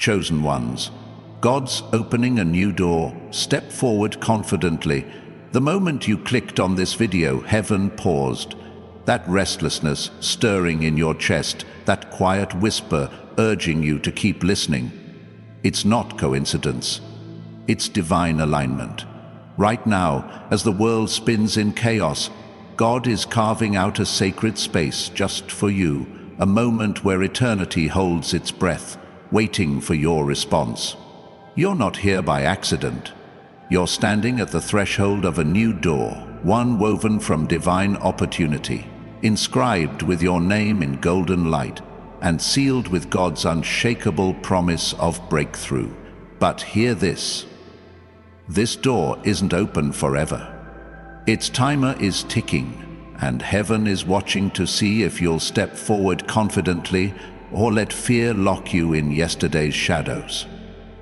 chosen ones. God's opening a new door. Step forward confidently. The moment you clicked on this video, heaven paused. That restlessness stirring in your chest, that quiet whisper urging you to keep listening. It's not coincidence. It's divine alignment. Right now, as the world spins in chaos, God is carving out a sacred space just for you, a moment where eternity holds its breath, waiting for your response. You're not here by accident. You're standing at the threshold of a new door, one woven from divine opportunity, inscribed with your name in golden light, and sealed with God's unshakable promise of breakthrough. But hear this. This door isn't open forever. Its timer is ticking, and heaven is watching to see if you'll step forward confidently or let fear lock you in yesterday's shadows.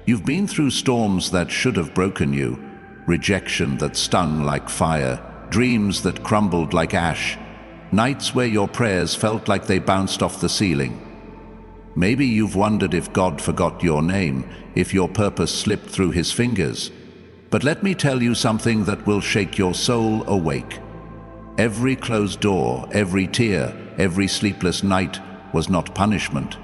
You've been through storms that should have broken you, rejection that stung like fire, dreams that crumbled like ash, nights where your prayers felt like they bounced off the ceiling. Maybe you've wondered if God forgot your name, if your purpose slipped through his fingers. But let me tell you something that will shake your soul awake. Every closed door, every tear, every sleepless night was not punishment.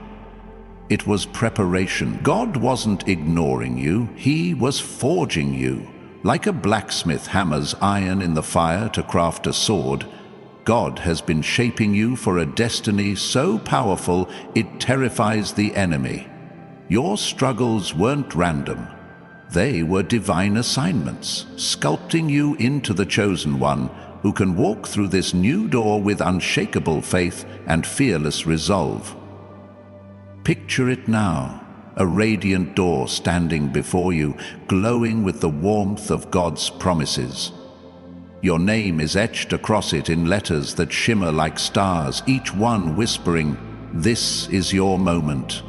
It was preparation. God wasn't ignoring you, he was forging you. Like a blacksmith hammers iron in the fire to craft a sword, God has been shaping you for a destiny so powerful it terrifies the enemy. Your struggles weren't random. They were divine assignments, sculpting you into the chosen one who can walk through this new door with unshakable faith and fearless resolve. Picture it now, a radiant door standing before you, glowing with the warmth of God's promises. Your name is etched across it in letters that shimmer like stars, each one whispering, "This is your moment."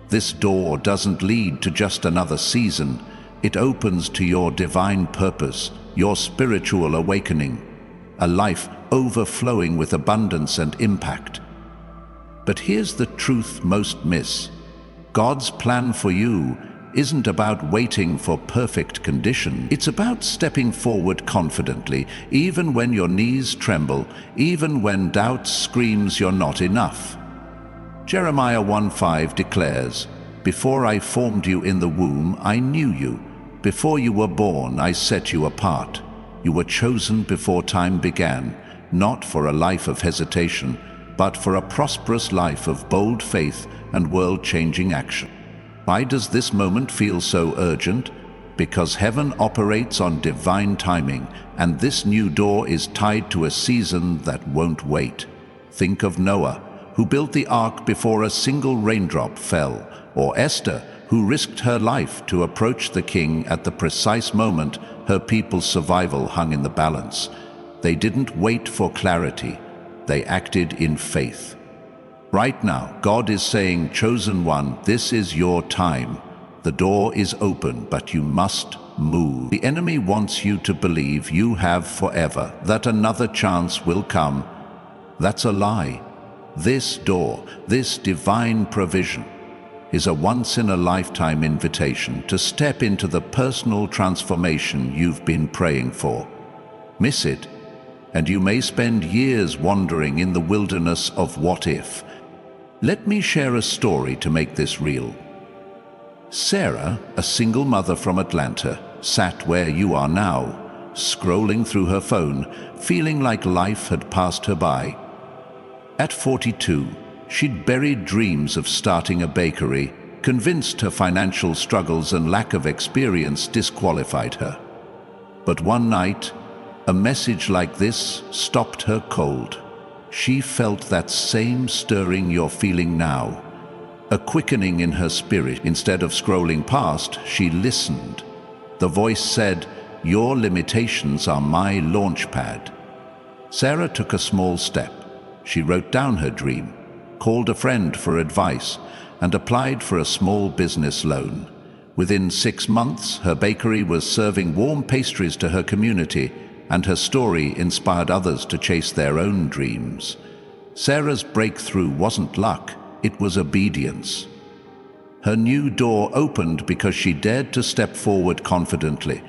This door doesn't lead to just another season. It opens to your divine purpose, your spiritual awakening, a life overflowing with abundance and impact. But here's the truth most miss. God's plan for you isn't about waiting for perfect condition. It's about stepping forward confidently, even when your knees tremble, even when doubt screams you're not enough. Jeremiah 1:5 declares, "Before I formed you in the womb, I knew you. Before you were born, I set you apart. You were chosen before time began, not for a life of hesitation, but for a prosperous life of bold faith and world-changing action." Why does this moment feel so urgent? Because heaven operates on divine timing, and this new door is tied to a season that won't wait. Think of Noah, who built the ark before a single raindrop fell, or Esther, who risked her life to approach the king at the precise moment her people's survival hung in the balance. They didn't wait for clarity, they acted in faith. Right now, God is saying, "Chosen one, this is your time. The door is open, but you must move." The enemy wants you to believe you have forever, that another chance will come. That's a lie. This door, this divine provision, is a once-in-a-lifetime invitation to step into the personal transformation you've been praying for. Miss it, and you may spend years wandering in the wilderness of what if. Let me share a story to make this real. Sarah, a single mother from Atlanta, sat where you are now, scrolling through her phone, feeling like life had passed her by. At 42, she'd buried dreams of starting a bakery, convinced her financial struggles and lack of experience disqualified her. But one night, a message like this stopped her cold. She felt that same stirring you're feeling now, a quickening in her spirit. Instead of scrolling past, she listened. The voice said, "Your limitations are my launch pad." Sarah took a small step. She wrote down her dream, called a friend for advice, and applied for a small business loan. Within 6 months, her bakery was serving warm pastries to her community, and her story inspired others to chase their own dreams. Sarah's breakthrough wasn't luck, it was obedience. Her new door opened because she dared to step forward confidently.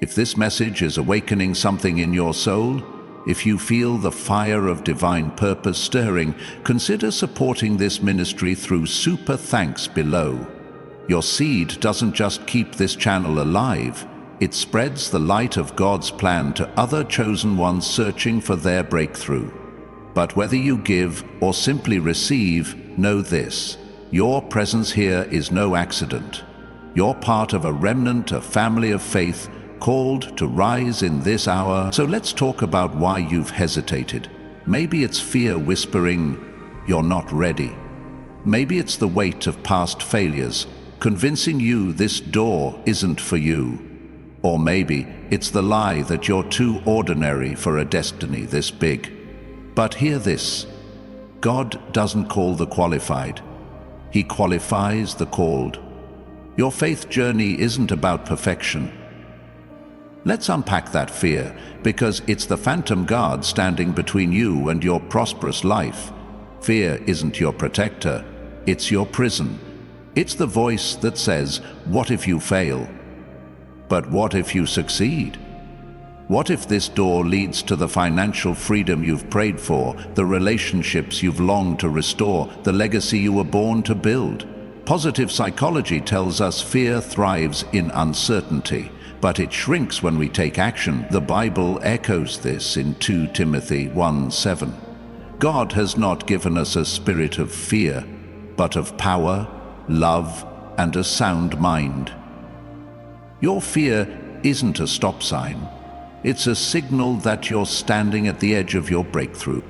If this message is awakening something in your soul, if you feel the fire of divine purpose stirring, consider supporting this ministry through super thanks below. Your seed doesn't just keep this channel alive, it spreads the light of God's plan to other chosen ones searching for their breakthrough. But whether you give or simply receive, know this: your presence here is no accident. You're part of a remnant, a family of faith, called to rise in this hour. So let's talk about why you've hesitated. Maybe it's fear whispering, "You're not ready." Maybe it's the weight of past failures, convincing you this door isn't for you. Or maybe it's the lie that you're too ordinary for a destiny this big. But hear this: God doesn't call the qualified. He qualifies the called. Your faith journey isn't about perfection. Let's unpack that fear, because it's the phantom guard standing between you and your prosperous life. Fear isn't your protector, it's your prison. It's the voice that says, "What if you fail? But what if you succeed? What if this door leads to the financial freedom you've prayed for, the relationships you've longed to restore, the legacy you were born to build?" Positive psychology tells us fear thrives in uncertainty, but it shrinks when we take action. The Bible echoes this in 2 Timothy 1:7. God has not given us a spirit of fear, but of power, love, and a sound mind. Your fear isn't a stop sign. It's a signal that you're standing at the edge of your breakthrough.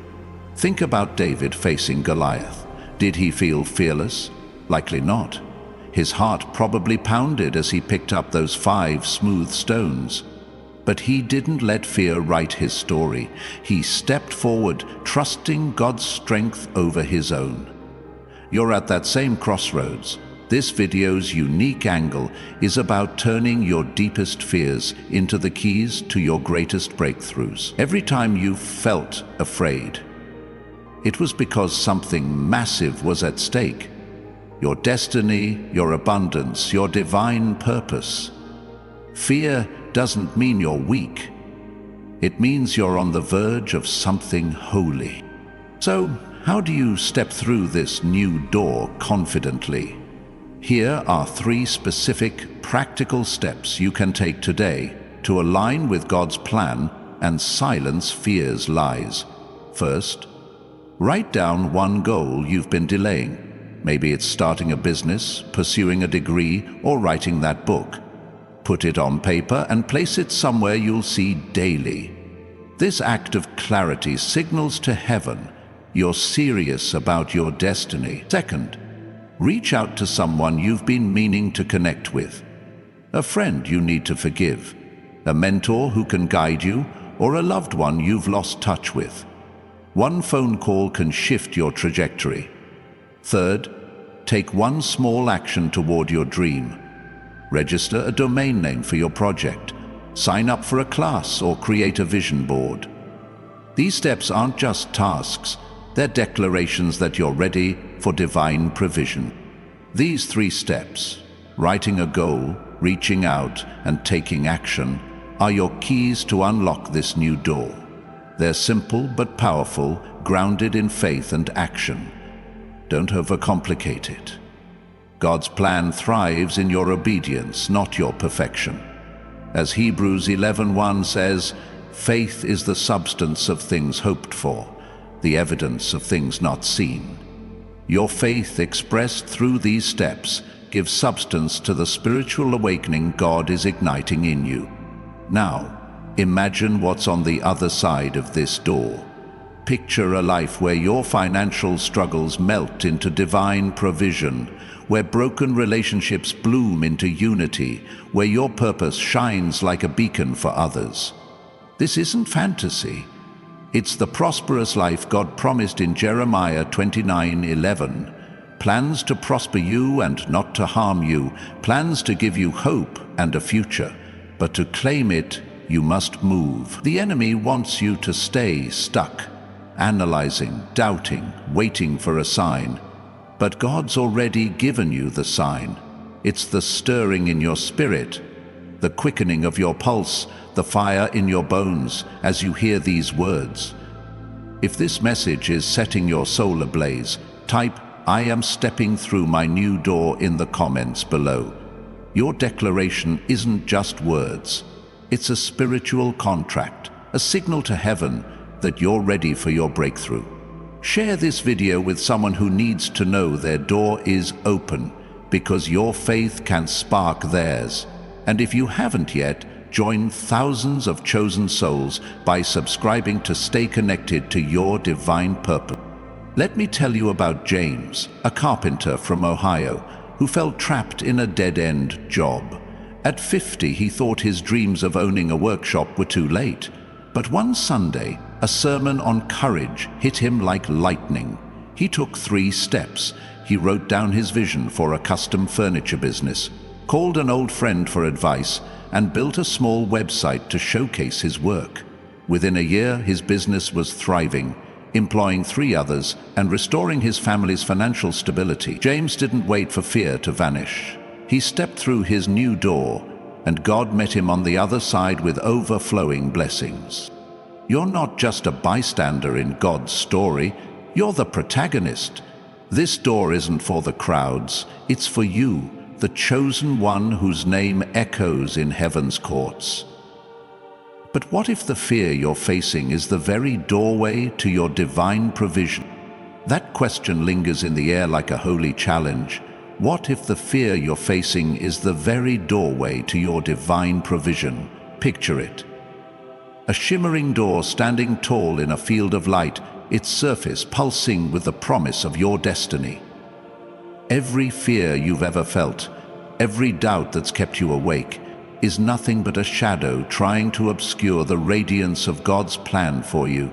Think about David facing Goliath. Did he feel fearless? Likely not. His heart probably pounded as he picked up those 5 smooth stones. But he didn't let fear write his story. He stepped forward, trusting God's strength over his own. You're at that same crossroads. This video's unique angle is about turning your deepest fears into the keys to your greatest breakthroughs. Every time you felt afraid, it was because something massive was at stake. Your destiny, your abundance, your divine purpose. Fear doesn't mean you're weak. It means you're on the verge of something holy. So, how do you step through this new door confidently? Here are 3 specific, practical steps you can take today to align with God's plan and silence fear's lies. First, write down one goal you've been delaying. Maybe it's starting a business, pursuing a degree, or writing that book. Put it on paper and place it somewhere you'll see daily. This act of clarity signals to heaven you're serious about your destiny. Second, reach out to someone you've been meaning to connect with. A friend you need to forgive, a mentor who can guide you, or a loved one you've lost touch with. One phone call can shift your trajectory. Third, take one small action toward your dream. Register a domain name for your project. Sign up for a class or create a vision board. These steps aren't just tasks, they're declarations that you're ready for divine provision. These 3 steps, writing a goal, reaching out, and taking action, are your keys to unlock this new door. They're simple but powerful, grounded in faith and action. Don't overcomplicate it. God's plan thrives in your obedience, not your perfection. As Hebrews 11:1 says, faith is the substance of things hoped for, the evidence of things not seen. Your faith expressed through these steps gives substance to the spiritual awakening God is igniting in you. Now, imagine what's on the other side of this door. Picture a life where your financial struggles melt into divine provision, where broken relationships bloom into unity, where your purpose shines like a beacon for others. This isn't fantasy. It's the prosperous life God promised in Jeremiah 29:11. Plans to prosper you and not to harm you, plans to give you hope and a future. But to claim it, you must move. The enemy wants you to stay stuck, analyzing, doubting, waiting for a sign. But God's already given you the sign. It's the stirring in your spirit, the quickening of your pulse, the fire in your bones as you hear these words. If this message is setting your soul ablaze, type "I am stepping through my new door" in the comments below. Your declaration isn't just words. It's a spiritual contract, a signal to heaven that you're ready for your breakthrough. Share this video with someone who needs to know their door is open, because your faith can spark theirs. And if you haven't yet, join thousands of chosen souls by subscribing to stay connected to your divine purpose. Let me tell you about James, a carpenter from Ohio, who felt trapped in a dead-end job. At 50, he thought his dreams of owning a workshop were too late. But one Sunday, a sermon on courage hit him like lightning. He took 3 steps. He wrote down his vision for a custom furniture business, called an old friend for advice, and built a small website to showcase his work. Within a year, his business was thriving, employing 3 others and restoring his family's financial stability. James didn't wait for fear to vanish. He stepped through his new door, and God met him on the other side with overflowing blessings. You're not just a bystander in God's story, you're the protagonist. This door isn't for the crowds, it's for you, the chosen one whose name echoes in heaven's courts. But what if the fear you're facing is the very doorway to your divine provision? That question lingers in the air like a holy challenge. What if the fear you're facing is the very doorway to your divine provision? Picture it. A shimmering door standing tall in a field of light, its surface pulsing with the promise of your destiny. Every fear you've ever felt, every doubt that's kept you awake, is nothing but a shadow trying to obscure the radiance of God's plan for you.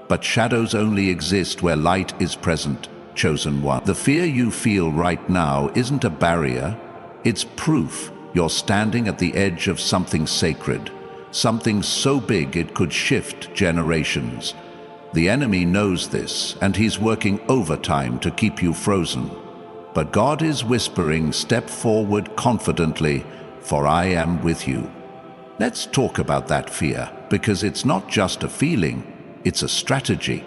But shadows only exist where light is present, chosen one. The fear you feel right now isn't a barrier, it's proof you're standing at the edge of something sacred, something so big it could shift generations. The enemy knows this, and he's working overtime to keep you frozen. But God is whispering, "Step forward confidently, for I am with you." Let's talk about that fear, because it's not just a feeling, it's a strategy.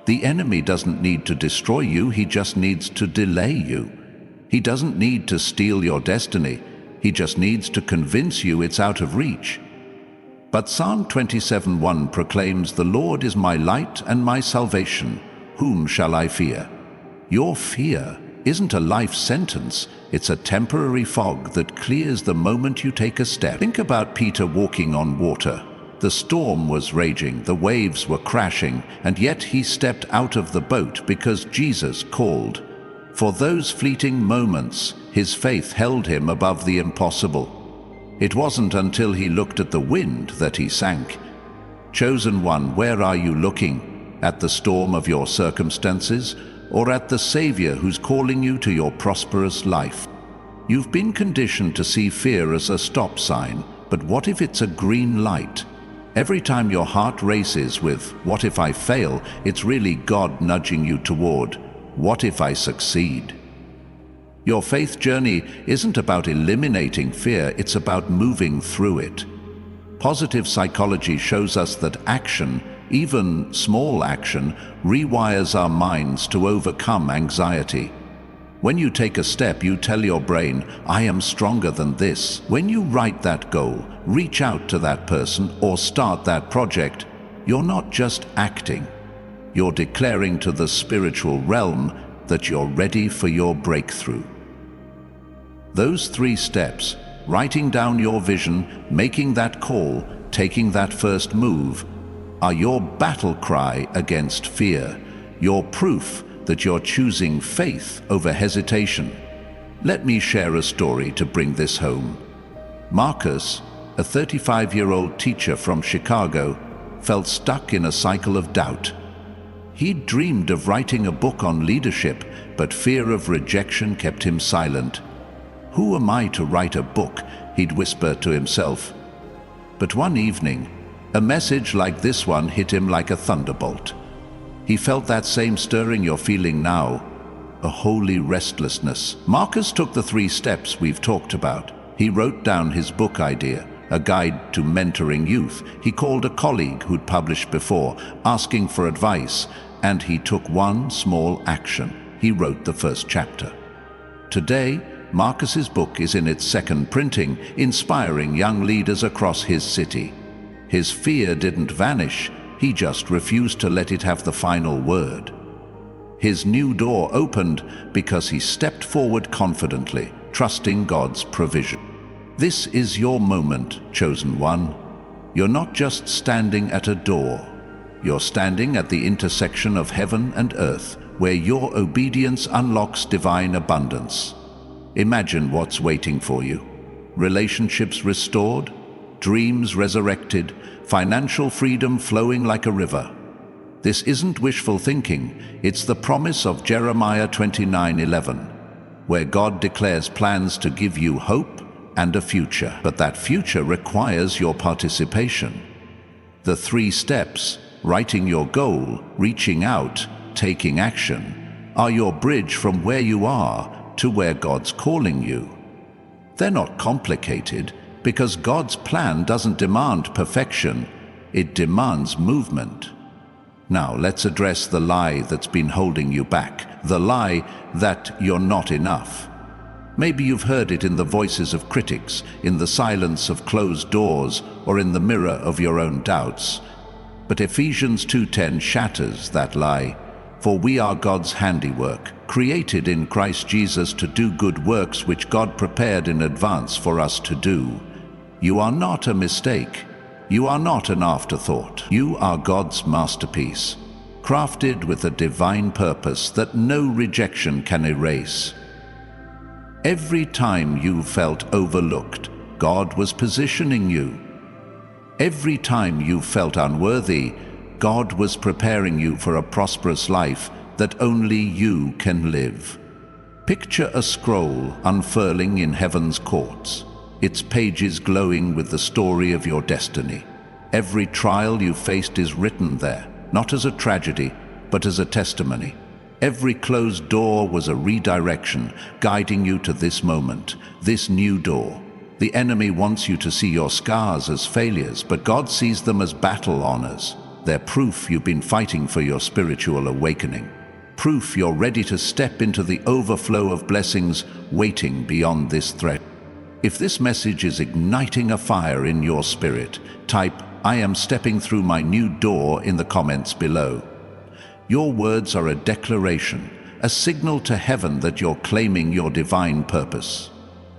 The enemy doesn't need to destroy you, he just needs to delay you. He doesn't need to steal your destiny, he just needs to convince you it's out of reach. But Psalm 27:1 proclaims, "The Lord is my light and my salvation. Whom shall I fear?" Your fear isn't a life sentence, it's a temporary fog that clears the moment you take a step. Think about Peter walking on water. The storm was raging, the waves were crashing, and yet he stepped out of the boat because Jesus called. For those fleeting moments, his faith held him above the impossible. It wasn't until he looked at the wind that he sank. Chosen one, where are you looking? At the storm of your circumstances, or at the Savior who's calling you to your prosperous life? You've been conditioned to see fear as a stop sign, but what if it's a green light? Every time your heart races with, "What if I fail?" it's really God nudging you toward, "What if I succeed?" Your faith journey isn't about eliminating fear, it's about moving through it. Positive psychology shows us that action, even small action, rewires our minds to overcome anxiety. When you take a step, you tell your brain, "I am stronger than this." When you write that goal, reach out to that person, or start that project, you're not just acting. You're declaring to the spiritual realm that you're ready for your breakthrough. Those 3 steps, writing down your vision, making that call, taking that first move, are your battle cry against fear, your proof that you're choosing faith over hesitation. Let me share a story to bring this home. Marcus, a 35-year-old teacher from Chicago, felt stuck in a cycle of doubt. He'd dreamed of writing a book on leadership, but fear of rejection kept him silent. "Who am I to write a book?" he'd whisper to himself. But one evening, a message like this one hit him like a thunderbolt. He felt that same stirring you're feeling now. a holy restlessness. Marcus took the 3 steps we've talked about. He wrote down his book idea, a guide to mentoring youth. He called a colleague who'd published before, asking for advice, and he took one small action. He wrote the first chapter. Today, Marcus's book is in its 2nd printing, inspiring young leaders across his city. His fear didn't vanish, he just refused to let it have the final word. His new door opened because he stepped forward confidently, trusting God's provision. This is your moment, chosen one. You're not just standing at a door. You're standing at the intersection of heaven and earth, where your obedience unlocks divine abundance. Imagine what's waiting for you. Relationships restored, dreams resurrected, financial freedom flowing like a river. This isn't wishful thinking, it's the promise of Jeremiah 29:11, where God declares plans to give you hope and a future. But that future requires your participation. The 3 steps, writing your goal, reaching out, taking action, are your bridge from where you are to where God's calling you. They're not complicated, because God's plan doesn't demand perfection, it demands movement. Now let's address the lie that's been holding you back, the lie that you're not enough. Maybe you've heard it in the voices of critics, in the silence of closed doors, or in the mirror of your own doubts. But Ephesians 2:10 shatters that lie. For we are God's handiwork, created in Christ Jesus to do good works which God prepared in advance for us to do. You are not a mistake. You are not an afterthought. You are God's masterpiece, crafted with a divine purpose that no rejection can erase. Every time you felt overlooked, God was positioning you. Every time you felt unworthy, God was preparing you for a prosperous life that only you can live. Picture a scroll unfurling in heaven's courts, its pages glowing with the story of your destiny. Every trial you faced is written there, not as a tragedy, but as a testimony. Every closed door was a redirection, guiding you to this moment, this new door. The enemy wants you to see your scars as failures, but God sees them as battle honors. They're proof you've been fighting for your spiritual awakening. Proof you're ready to step into the overflow of blessings waiting beyond this threat. If this message is igniting a fire in your spirit, type, "I am stepping through my new door" in the comments below. Your words are a declaration, a signal to heaven that you're claiming your divine purpose.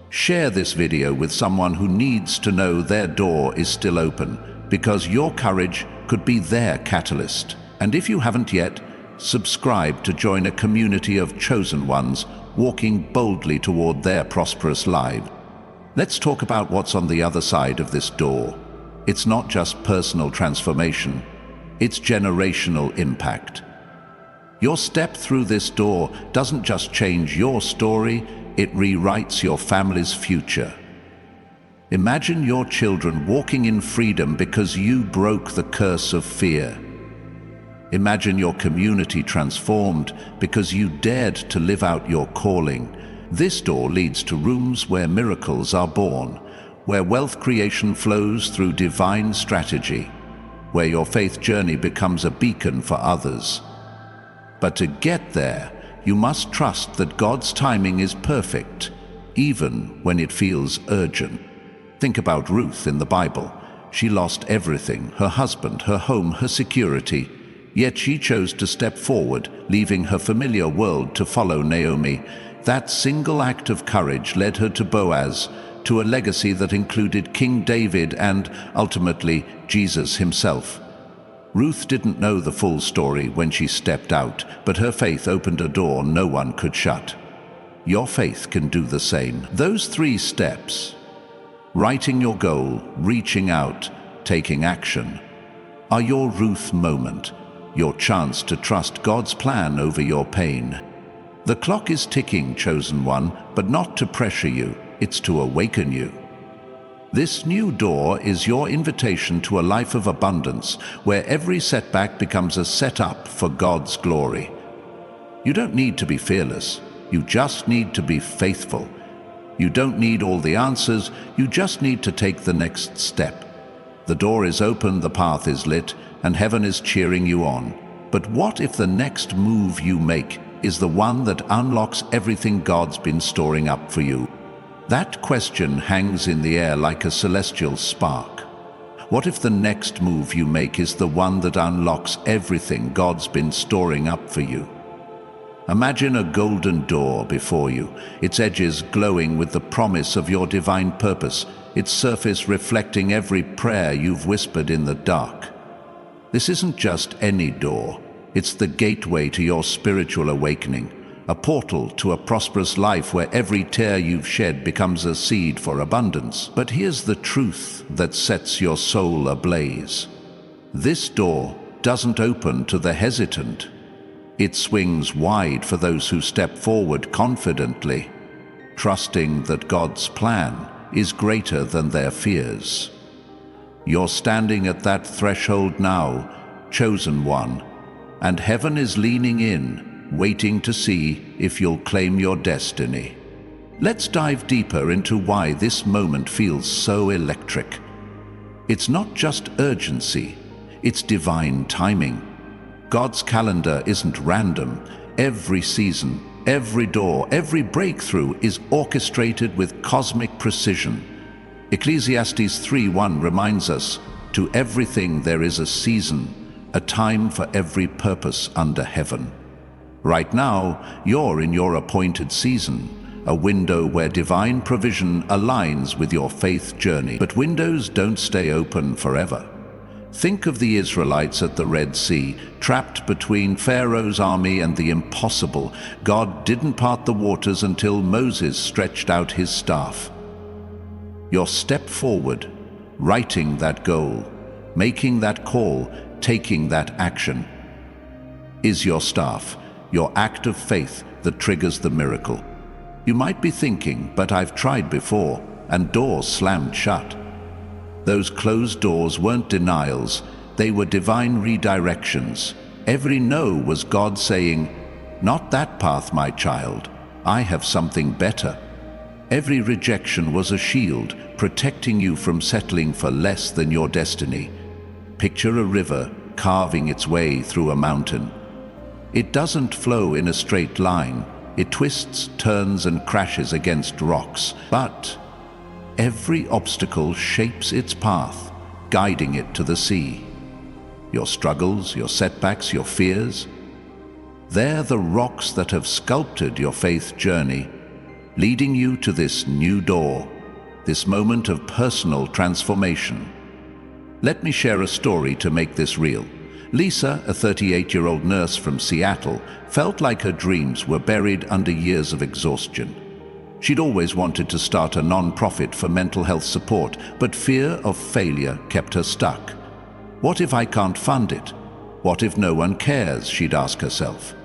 Share this video with someone who needs to know their door is still open, because your courage could be their catalyst. And if you haven't yet, subscribe to join a community of chosen ones walking boldly toward their prosperous lives. Let's talk about what's on the other side of this door. It's not just personal transformation, it's generational impact. Your step through this door doesn't just change your story, it rewrites your family's future. Imagine your children walking in freedom because you broke the curse of fear. Imagine your community transformed because you dared to live out your calling. This door leads to rooms where miracles are born, where wealth creation flows through divine strategy, where your faith journey becomes a beacon for others. But to get there, you must trust that God's timing is perfect, even when it feels urgent. Think about Ruth in the Bible. She lost everything, her husband, her home, her security. Yet she chose to step forward, leaving her familiar world to follow Naomi. That single act of courage led her to Boaz, to a legacy that included King David and, ultimately, Jesus himself. Ruth didn't know the full story when she stepped out, but her faith opened a door no one could shut. Your faith can do the same. Those 3 steps, writing your goal, reaching out, taking action, are your Ruth moment, your chance to trust God's plan over your pain. The clock is ticking, chosen one, but not to pressure you, it's to awaken you. This new door is your invitation to a life of abundance, where every setback becomes a setup for God's glory. You don't need to be fearless. You just need to be faithful. You don't need all the answers. You just need to take the next step. The door is open, the path is lit, and heaven is cheering you on. But what if the next move you make is the one that unlocks everything God's been storing up for you? That question hangs in the air like a celestial spark. What if the next move you make is the one that unlocks everything God's been storing up for you? Imagine a golden door before you, its edges glowing with the promise of your divine purpose, its surface reflecting every prayer you've whispered in the dark. This isn't just any door. It's the gateway to your spiritual awakening, a portal to a prosperous life where every tear you've shed becomes a seed for abundance. But here's the truth that sets your soul ablaze. This door doesn't open to the hesitant. It swings wide for those who step forward confidently, trusting that God's plan is greater than their fears. You're standing at that threshold now, chosen one, and heaven is leaning in, waiting to see if you'll claim your destiny. Let's dive deeper into why this moment feels so electric. It's not just urgency, it's divine timing. God's calendar isn't random. Every season, every door, every breakthrough is orchestrated with cosmic precision. Ecclesiastes 3:1 reminds us, "To everything there is a season, a time for every purpose under heaven." Right now, you're in your appointed season, a window where divine provision aligns with your faith journey. But windows don't stay open forever. Think of the Israelites at the Red Sea, trapped between Pharaoh's army and the impossible. God didn't part the waters until Moses stretched out his staff. Your step forward, writing that goal, making that call, taking that action, is your staff, your act of faith that triggers the miracle. You might be thinking, but I've tried before, and doors slammed shut. Those closed doors weren't denials, they were divine redirections. Every no was God saying, "Not that path, my child. I have something better." Every rejection was a shield, protecting you from settling for less than your destiny. Picture a river carving its way through a mountain. It doesn't flow in a straight line. It twists, turns, and crashes against rocks. But every obstacle shapes its path, guiding it to the sea. Your struggles, your setbacks, your fears, they're the rocks that have sculpted your faith journey, leading you to this new door, this moment of personal transformation. Let me share a story to make this real. Lisa, a 38-year-old nurse from Seattle, felt like her dreams were buried under years of exhaustion. She'd always wanted to start a non-profit for mental health support, but fear of failure kept her stuck. What if I can't fund it? What if no one cares, she'd ask herself.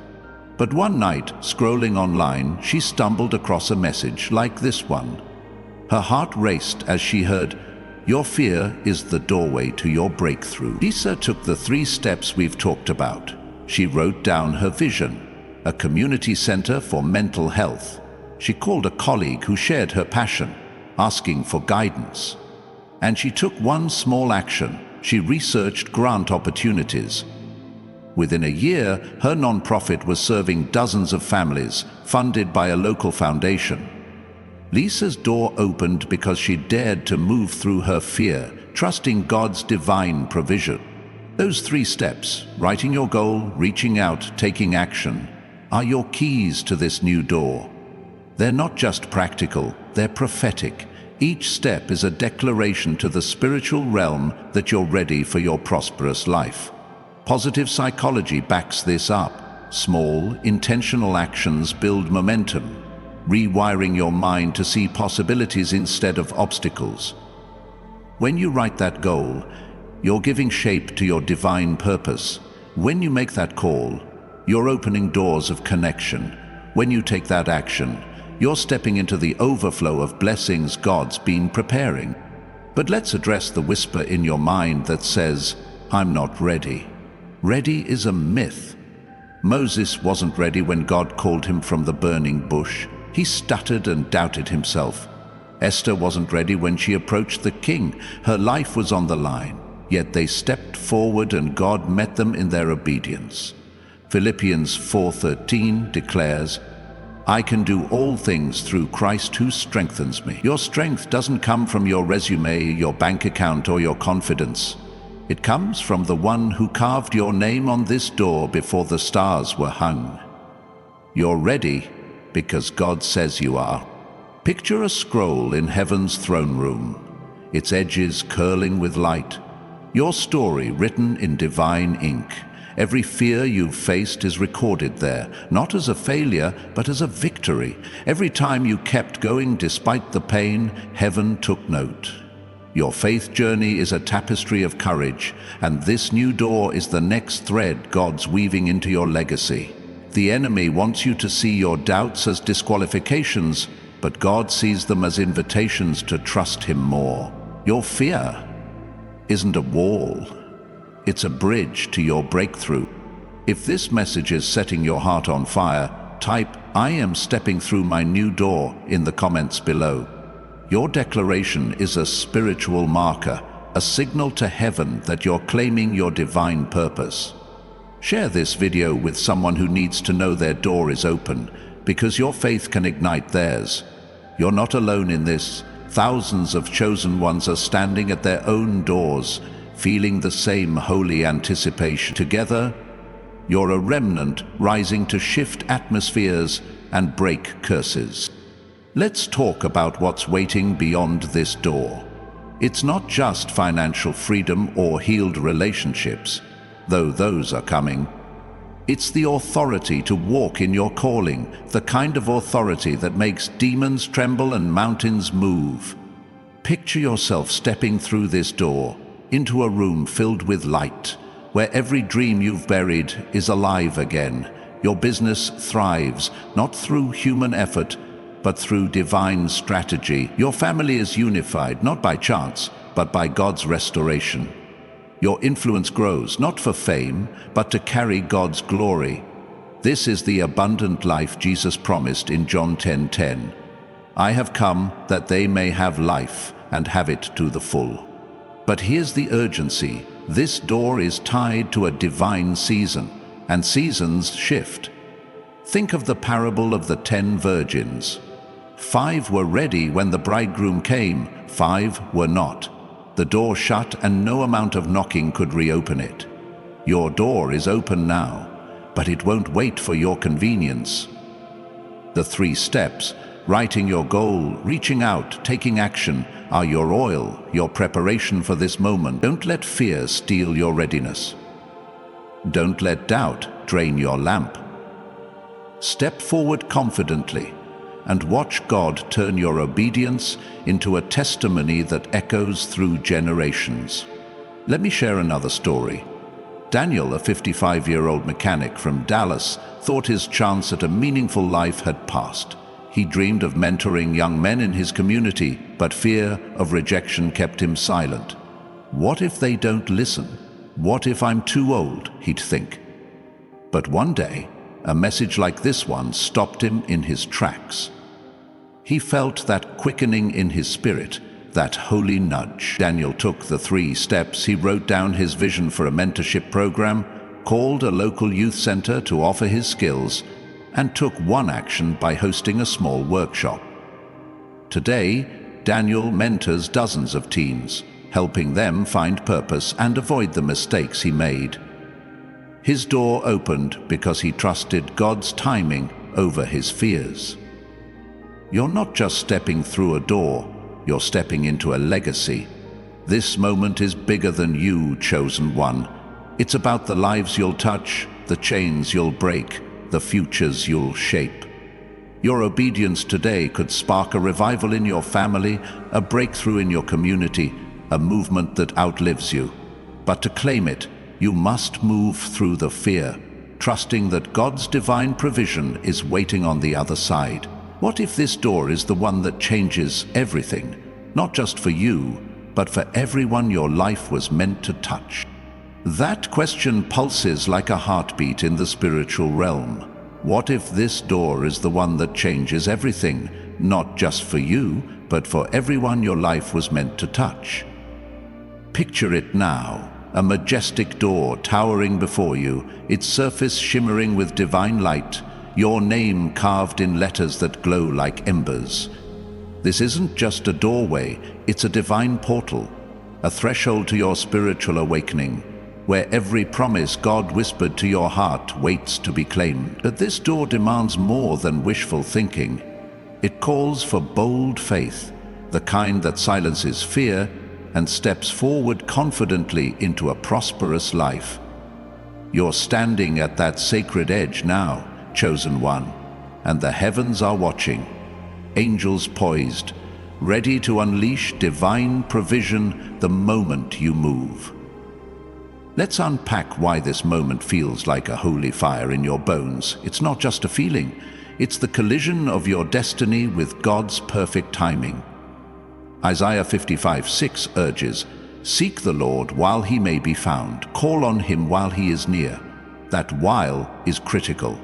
But one night, scrolling online, she stumbled across a message like this one. Her heart raced as she heard, "Your fear is the doorway to your breakthrough." Lisa took the 3 steps we've talked about. She wrote down her vision, a community center for mental health. She called a colleague who shared her passion, asking for guidance. And she took one small action. She researched grant opportunities. Within a year, her nonprofit was serving dozens of families, funded by a local foundation. Lisa's door opened because she dared to move through her fear, trusting God's divine provision. Those 3 steps, writing your goal, reaching out, taking action, are your keys to this new door. They're not just practical, they're prophetic. Each step is a declaration to the spiritual realm that you're ready for your prosperous life. Positive psychology backs this up. Small, intentional actions build momentum, rewiring your mind to see possibilities instead of obstacles. When you write that goal, you're giving shape to your divine purpose. When you make that call, you're opening doors of connection. When you take that action, you're stepping into the overflow of blessings God's been preparing. But let's address the whisper in your mind that says, "I'm not ready." Ready is a myth. Moses wasn't ready when God called him from the burning bush. He stuttered and doubted himself. Esther wasn't ready when she approached the king. Her life was on the line. Yet they stepped forward and God met them in their obedience. Philippians 4:13 declares, "I can do all things through Christ who strengthens me." Your strength doesn't come from your resume, your bank account, or your confidence. It comes from the one who carved your name on this door before the stars were hung. You're ready because God says you are. Picture a scroll in heaven's throne room, its edges curling with light. Your story written in divine ink. Every fear you've faced is recorded there, not as a failure, but as a victory. Every time you kept going despite the pain, heaven took note. Your faith journey is a tapestry of courage, and this new door is the next thread God's weaving into your legacy. The enemy wants you to see your doubts as disqualifications, but God sees them as invitations to trust Him more. Your fear isn't a wall. It's a bridge to your breakthrough. If this message is setting your heart on fire, type "I am stepping through my new door" in the comments below. Your declaration is a spiritual marker, a signal to heaven that you're claiming your divine purpose. Share this video with someone who needs to know their door is open, because your faith can ignite theirs. You're not alone in this. Thousands of chosen ones are standing at their own doors, feeling the same holy anticipation. Together, you're a remnant rising to shift atmospheres and break curses. Let's talk about what's waiting beyond this door. It's not just financial freedom or healed relationships, though those are coming. It's the authority to walk in your calling, the kind of authority that makes demons tremble and mountains move. Picture yourself stepping through this door, into a room filled with light, where every dream you've buried is alive again. Your business thrives, not through human effort, but through divine strategy. Your family is unified, not by chance, but by God's restoration. Your influence grows, not for fame, but to carry God's glory. This is the abundant life Jesus promised in John 10:10. "I have come that they may have life and have it to the full." But here's the urgency. This door is tied to a divine season, and seasons shift. Think of the parable of the 10 virgins. 5 were ready when the bridegroom came, 5 were not. The door shut and no amount of knocking could reopen it. Your door is open now, but it won't wait for your convenience. The 3 steps, writing your goal, reaching out, taking action, are your oil, your preparation for this moment. Don't let fear steal your readiness. Don't let doubt drain your lamp. Step forward confidently and watch God turn your obedience into a testimony that echoes through generations. Let me share another story. Daniel, a 55-year-old mechanic from Dallas, thought his chance at a meaningful life had passed. He dreamed of mentoring young men in his community, but fear of rejection kept him silent. What if they don't listen? What if I'm too old? He'd think. But one day, a message like this one stopped him in his tracks. He felt that quickening in his spirit, that holy nudge. Daniel took the 3 steps. He wrote down his vision for a mentorship program, called a local youth center to offer his skills, and took one action by hosting a small workshop. Today, Daniel mentors dozens of teens, helping them find purpose and avoid the mistakes he made. His door opened because he trusted God's timing over his fears. You're not just stepping through a door, you're stepping into a legacy. This moment is bigger than you, chosen one. It's about the lives you'll touch, the chains you'll break, the futures you'll shape. Your obedience today could spark a revival in your family, a breakthrough in your community, a movement that outlives you. But to claim it, you must move through the fear, trusting that God's divine provision is waiting on the other side. What if this door is the one that changes everything, not just for you, but for everyone your life was meant to touch? That question pulses like a heartbeat in the spiritual realm. What if this door is the one that changes everything, not just for you, but for everyone your life was meant to touch? Picture it now, a majestic door towering before you, its surface shimmering with divine light, your name carved in letters that glow like embers. This isn't just a doorway, it's a divine portal, a threshold to your spiritual awakening, where every promise God whispered to your heart waits to be claimed. But this door demands more than wishful thinking. It calls for bold faith, the kind that silences fear and steps forward confidently into a prosperous life. You're standing at that sacred edge now, chosen one, and the heavens are watching, angels poised, ready to unleash divine provision the moment you move. Let's unpack why this moment feels like a holy fire in your bones. It's not just a feeling, it's the collision of your destiny with God's perfect timing. Isaiah 55:6 urges, "Seek the Lord while he may be found, call on him while he is near." That while is critical.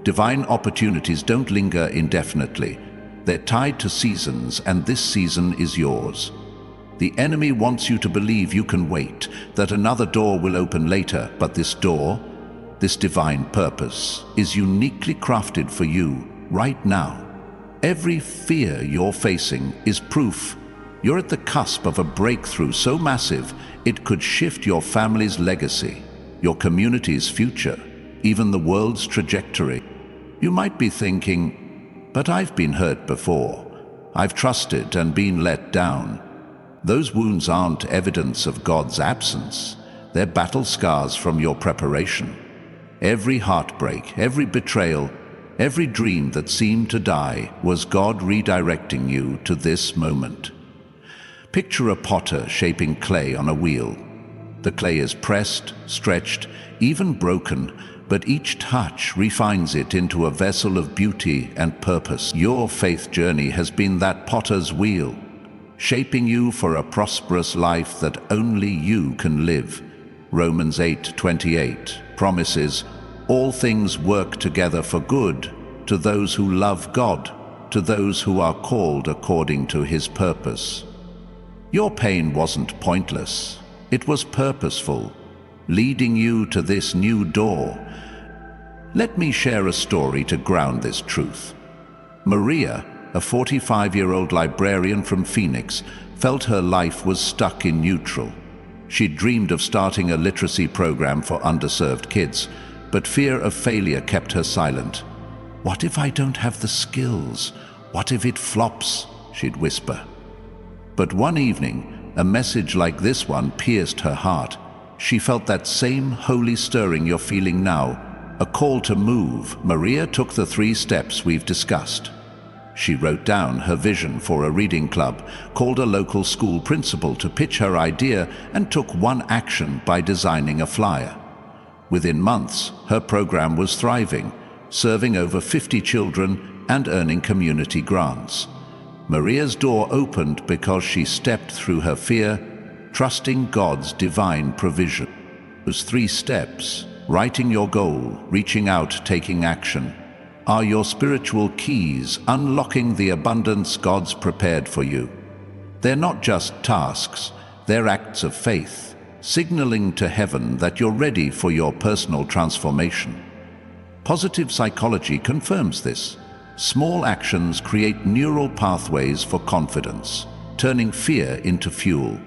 Divine opportunities don't linger indefinitely. They're tied to seasons, and this season is yours. The enemy wants you to believe you can wait, that another door will open later, but this door, this divine purpose, is uniquely crafted for you right now. Every fear you're facing is proof you're at the cusp of a breakthrough so massive it could shift your family's legacy, your community's future, even the world's trajectory. You might be thinking, "But I've been hurt before. I've trusted and been let down." Those wounds aren't evidence of God's absence. They're battle scars from your preparation. Every heartbreak, every betrayal, every dream that seemed to die was God redirecting you to this moment. Picture a potter shaping clay on a wheel. The clay is pressed, stretched, even broken, but each touch refines it into a vessel of beauty and purpose. Your faith journey has been that potter's wheel, shaping you for a prosperous life that only you can live. Romans 8:28 promises, "All things work together for good to those who love God, to those who are called according to his purpose." Your pain wasn't pointless. It was purposeful, leading you to this new door. Let me share a story to ground this truth. Maria, a 45-year-old librarian from Phoenix, felt her life was stuck in neutral. She'd dreamed of starting a literacy program for underserved kids, but fear of failure kept her silent. "What if I don't have the skills? What if it flops?" she'd whisper. But one evening, a message like this one pierced her heart. She felt that same holy stirring you're feeling now, a call to move. Maria took the 3 steps we've discussed. She wrote down her vision for a reading club, called a local school principal to pitch her idea, and took one action by designing a flyer. Within months, her program was thriving, serving over 50 children and earning community grants. Maria's door opened because she stepped through her fear, trusting God's divine provision. Those 3 steps, writing your goal, reaching out, taking action, are your spiritual keys unlocking the abundance God's prepared for you. They're not just tasks, they're acts of faith, signaling to heaven that you're ready for your personal transformation. Positive psychology confirms this. Small actions create neural pathways for confidence, turning fear into fuel.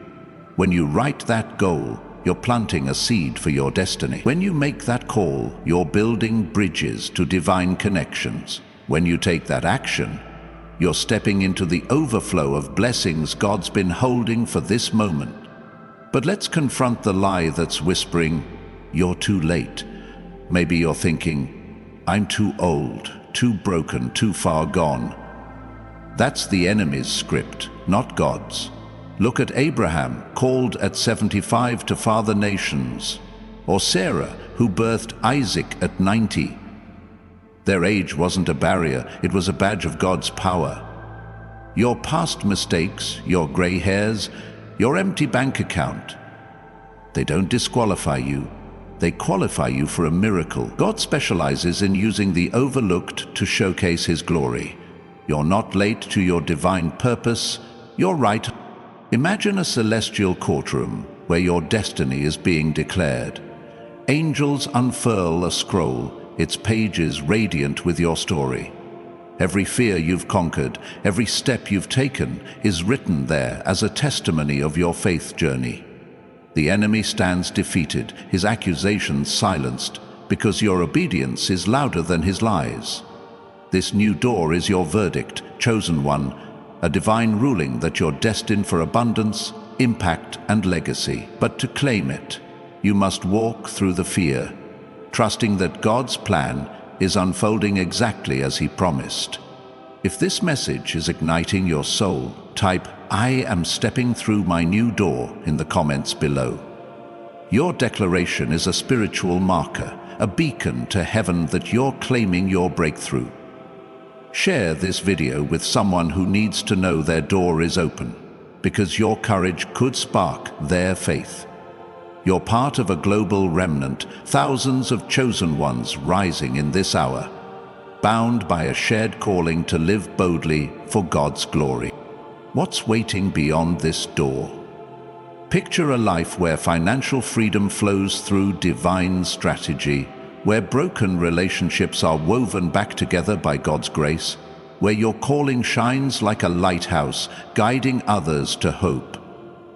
When you write that goal, you're planting a seed for your destiny. When you make that call, you're building bridges to divine connections. When you take that action, you're stepping into the overflow of blessings God's been holding for this moment. But let's confront the lie that's whispering, "You're too late." Maybe you're thinking, "I'm too old, too broken, too far gone." That's the enemy's script, not God's. Look at Abraham, called at 75 to father nations, or Sarah, who birthed Isaac at 90. Their age wasn't a barrier, it was a badge of God's power. Your past mistakes, your gray hairs, your empty bank account, They don't disqualify you. They qualify you for a miracle. God specializes in using the overlooked to showcase His glory. You're not late to your divine purpose. You're right. Imagine a celestial courtroom where your destiny is being declared. Angels unfurl a scroll, its pages radiant with your story. Every fear you've conquered, every step you've taken is written there as a testimony of your faith journey. The enemy stands defeated, his accusations silenced, because your obedience is louder than his lies. This new door is your verdict, chosen one, a divine ruling that you're destined for abundance, impact, and legacy. But to claim it, you must walk through the fear, trusting that God's plan is unfolding exactly as He promised. If this message is igniting your soul, type "I am stepping through my new door" in the comments below. Your declaration is a spiritual marker, a beacon to heaven that you're claiming your breakthrough. Share this video with someone who needs to know their door is open, because your courage could spark their faith. You're part of a global remnant, thousands of chosen ones rising in this hour, bound by a shared calling to live boldly for God's glory. What's waiting beyond this door? Picture a life where financial freedom flows through divine strategy, where broken relationships are woven back together by God's grace, where your calling shines like a lighthouse, guiding others to hope.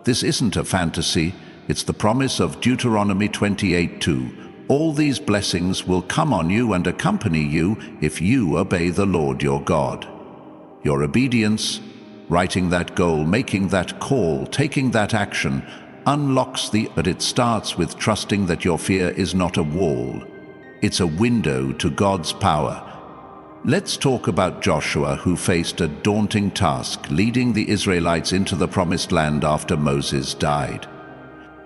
This isn't a fantasy, it's the promise of Deuteronomy 28:2. All these blessings will come on you and accompany you if you obey the Lord your God. Your obedience, writing that goal, making that call, taking that action, unlocks but it starts with trusting that your fear is not a wall. It's a window to God's power. Let's talk about Joshua, who faced a daunting task, leading the Israelites into the promised land after Moses died.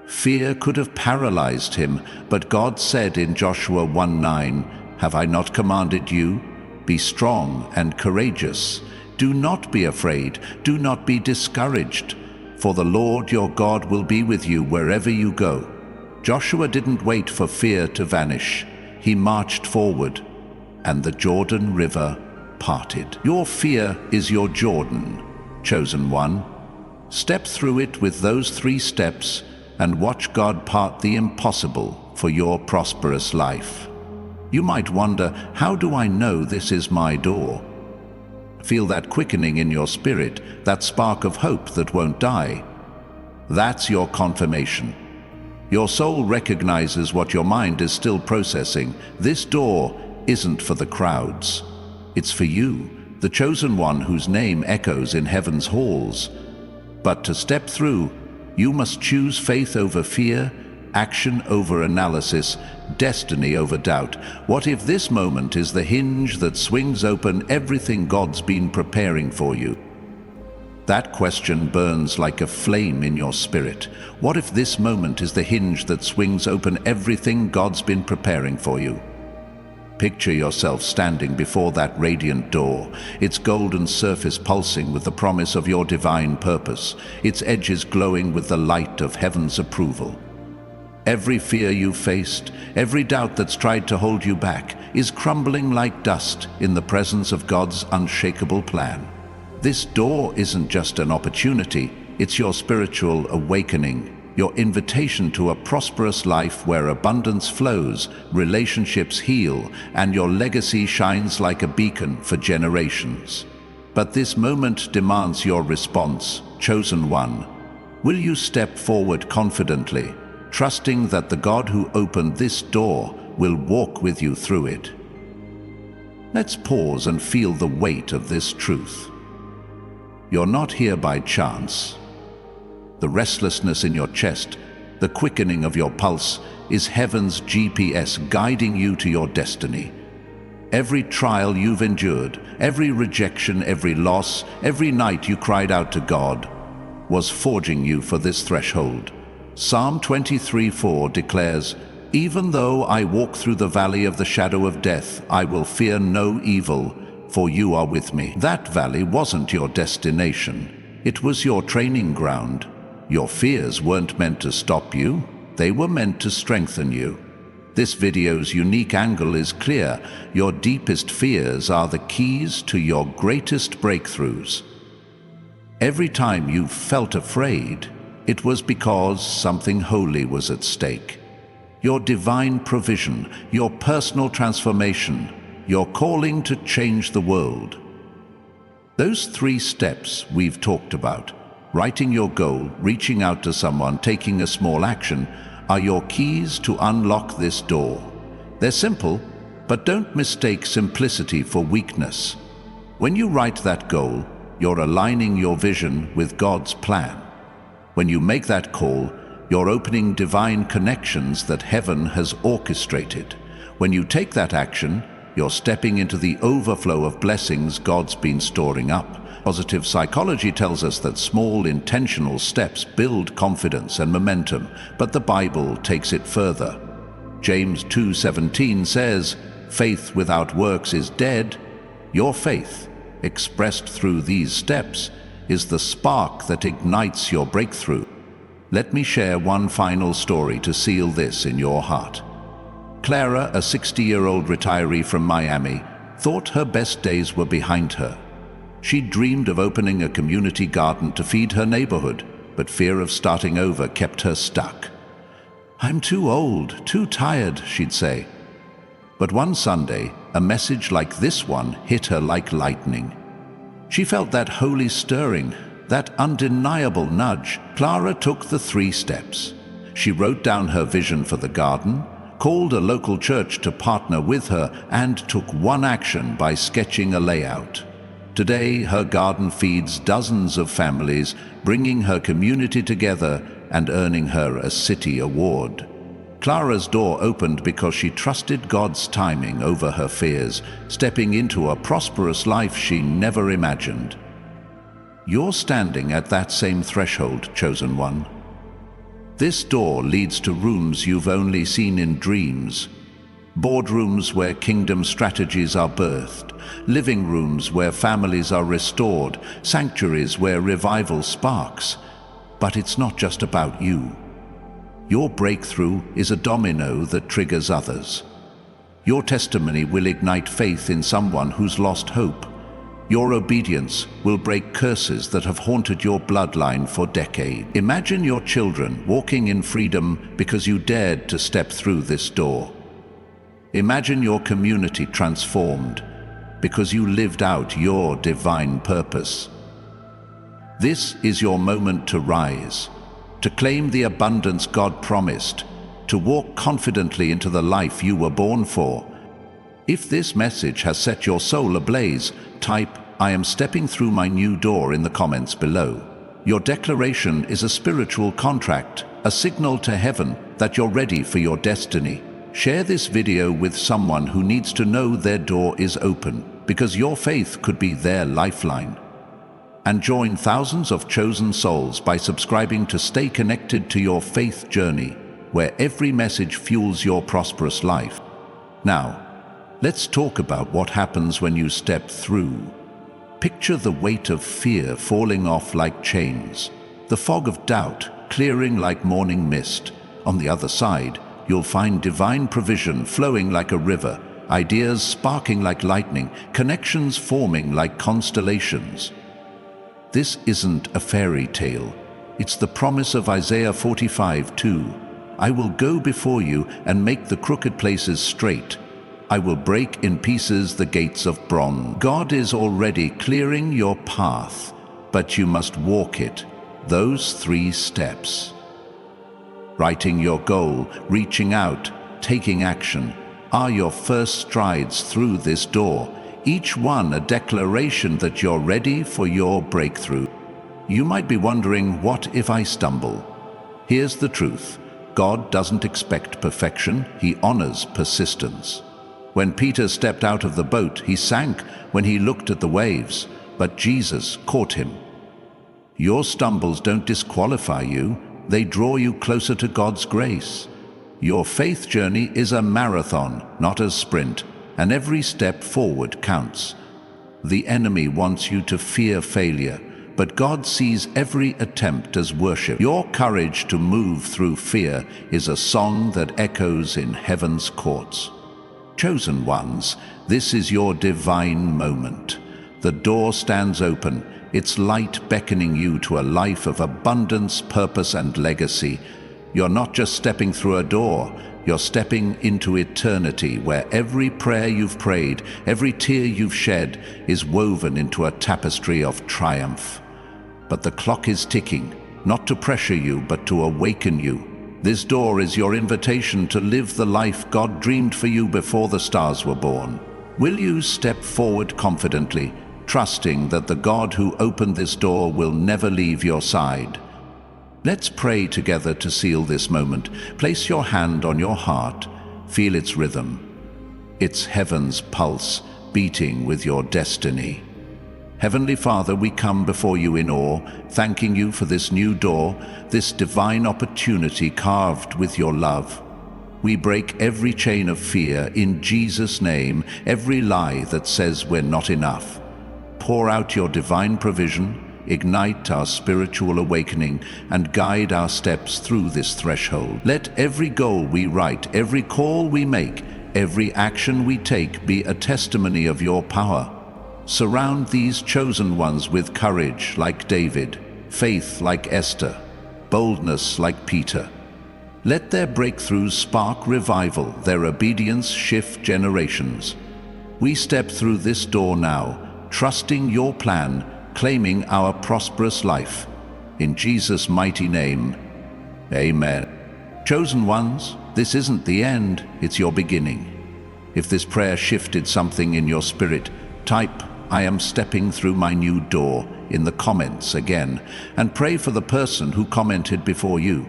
Fear could have paralyzed him, but God said in Joshua 1:9, "Have I not commanded you? Be strong and courageous. Do not be afraid, do not be discouraged, for the Lord your God will be with you wherever you go." Joshua didn't wait for fear to vanish. He marched forward, and the Jordan River parted. Your fear is your Jordan, chosen one. Step through it with those 3 steps and watch God part the impossible for your prosperous life. You might wonder, how do I know this is my door? Feel that quickening in your spirit, that spark of hope that won't die. That's your confirmation. Your soul recognizes what your mind is still processing. This door isn't for the crowds. It's for you, the chosen one whose name echoes in heaven's halls. But to step through, you must choose faith over fear, action over analysis, destiny over doubt. What if this moment is the hinge that swings open everything God's been preparing for you? That question burns like a flame in your spirit. What if this moment is the hinge that swings open everything God's been preparing for you? Picture yourself standing before that radiant door, its golden surface pulsing with the promise of your divine purpose, its edges glowing with the light of heaven's approval. Every fear you've faced, every doubt that's tried to hold you back, is crumbling like dust in the presence of God's unshakable plan. This door isn't just an opportunity, it's your spiritual awakening, your invitation to a prosperous life where abundance flows, relationships heal, and your legacy shines like a beacon for generations. But this moment demands your response, chosen one. Will you step forward confidently, trusting that the God who opened this door will walk with you through it? Let's pause and feel the weight of this truth. You're not here by chance. The restlessness in your chest, the quickening of your pulse, is heaven's GPS guiding you to your destiny. Every trial you've endured, every rejection, every loss, every night you cried out to God, was forging you for this threshold. Psalm 23:4 declares, "Even though I walk through the valley of the shadow of death, I will fear no evil, for you are with me." That valley wasn't your destination. It was your training ground. Your fears weren't meant to stop you. They were meant to strengthen you. This video's unique angle is clear. Your deepest fears are the keys to your greatest breakthroughs. Every time you felt afraid, it was because something holy was at stake. Your divine provision, your personal transformation, your calling to change the world. Those 3 steps we've talked about, writing your goal, reaching out to someone, taking a small action, are your keys to unlock this door. They're simple, but don't mistake simplicity for weakness. When you write that goal, you're aligning your vision with God's plan. When you make that call, you're opening divine connections that heaven has orchestrated. When you take that action, you're stepping into the overflow of blessings God's been storing up. Positive psychology tells us that small intentional steps build confidence and momentum, but the Bible takes it further. James 2:17 says, "Faith without works is dead." Your faith, expressed through these steps, is the spark that ignites your breakthrough. Let me share one final story to seal this in your heart. Clara, a 60-year-old retiree from Miami, thought her best days were behind her. She dreamed of opening a community garden to feed her neighborhood, but fear of starting over kept her stuck. "I'm too old, too tired," she'd say. But one Sunday, a message like this one hit her like lightning. She felt that holy stirring, that undeniable nudge. Clara took the 3 steps. She wrote down her vision for the garden, called a local church to partner with her, and took one action by sketching a layout. Today, her garden feeds dozens of families, bringing her community together and earning her a city award. Clara's door opened because she trusted God's timing over her fears, stepping into a prosperous life she never imagined. You're standing at that same threshold, chosen one. This door leads to rooms you've only seen in dreams. Boardrooms where kingdom strategies are birthed, living rooms where families are restored, sanctuaries where revival sparks. But it's not just about you. Your breakthrough is a domino that triggers others. Your testimony will ignite faith in someone who's lost hope. Your obedience will break curses that have haunted your bloodline for decades. Imagine your children walking in freedom because you dared to step through this door. Imagine your community transformed because you lived out your divine purpose. This is your moment to rise, to claim the abundance God promised, to walk confidently into the life you were born for. If this message has set your soul ablaze, type "I am stepping through my new door" in the comments below. Your declaration is a spiritual contract, a signal to heaven that you're ready for your destiny. Share this video with someone who needs to know their door is open, because your faith could be their lifeline. And join thousands of chosen souls by subscribing to stay connected to your faith journey, where every message fuels your prosperous life. Now, let's talk about what happens when you step through. Picture the weight of fear falling off like chains, the fog of doubt clearing like morning mist. On the other side, you'll find divine provision flowing like a river, ideas sparking like lightning, connections forming like constellations. This isn't a fairy tale. It's the promise of Isaiah 45:2. "I will go before you and make the crooked places straight. I will break in pieces the gates of bronze." God is already clearing your path, but you must walk it. Those 3 steps. Writing your goal, reaching out, taking action, are your first strides through this door, each one a declaration that you're ready for your breakthrough. You might be wondering, what if I stumble? Here's the truth. God doesn't expect perfection, He honors persistence. When Peter stepped out of the boat, he sank when he looked at the waves, but Jesus caught him. Your stumbles don't disqualify you, they draw you closer to God's grace. Your faith journey is a marathon, not a sprint, and every step forward counts. The enemy wants you to fear failure, but God sees every attempt as worship. Your courage to move through fear is a song that echoes in heaven's courts. Chosen ones, this is your divine moment. The door stands open, its light beckoning you to a life of abundance, purpose, and legacy. You're not just stepping through a door, you're stepping into eternity, where every prayer you've prayed, every tear you've shed, is woven into a tapestry of triumph. But the clock is ticking, not to pressure you, but to awaken you. This door is your invitation to live the life God dreamed for you before the stars were born. Will you step forward confidently, trusting that the God who opened this door will never leave your side? Let's pray together to seal this moment. Place your hand on your heart. Feel its rhythm. It's heaven's pulse beating with your destiny. Heavenly Father, we come before you in awe, thanking you for this new door, this divine opportunity carved with your love. We break every chain of fear in Jesus' name, every lie that says we're not enough. Pour out your divine provision, ignite our spiritual awakening, and guide our steps through this threshold. Let every goal we write, every call we make, every action we take be a testimony of your power. Surround these chosen ones with courage like David, faith like Esther, boldness like Peter. Let their breakthroughs spark revival, their obedience shift generations. We step through this door now, trusting your plan, claiming our prosperous life. In Jesus' mighty name, amen. Chosen ones, this isn't the end, it's your beginning. If this prayer shifted something in your spirit, type, "I am stepping through my new door" in the comments again, and pray for the person who commented before you.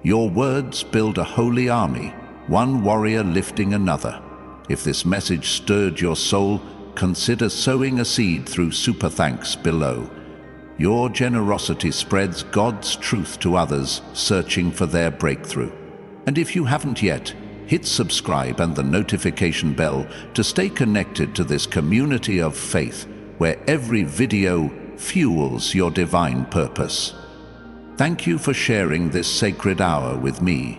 Your words build a holy army, one warrior lifting another. If this message stirred your soul, consider sowing a seed through Super Thanks below. Your generosity spreads God's truth to others searching for their breakthrough. And if you haven't yet, hit subscribe and the notification bell to stay connected to this community of faith where every video fuels your divine purpose. Thank you for sharing this sacred hour with me.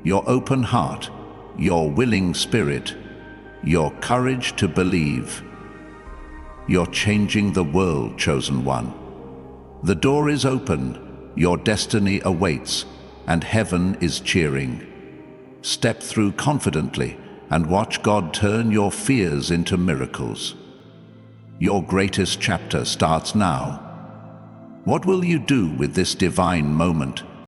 Your open heart, your willing spirit, your courage to believe. You're changing the world, chosen one. The door is open, your destiny awaits, and heaven is cheering. Step through confidently and watch God turn your fears into miracles. Your greatest chapter starts now. What will you do with this divine moment?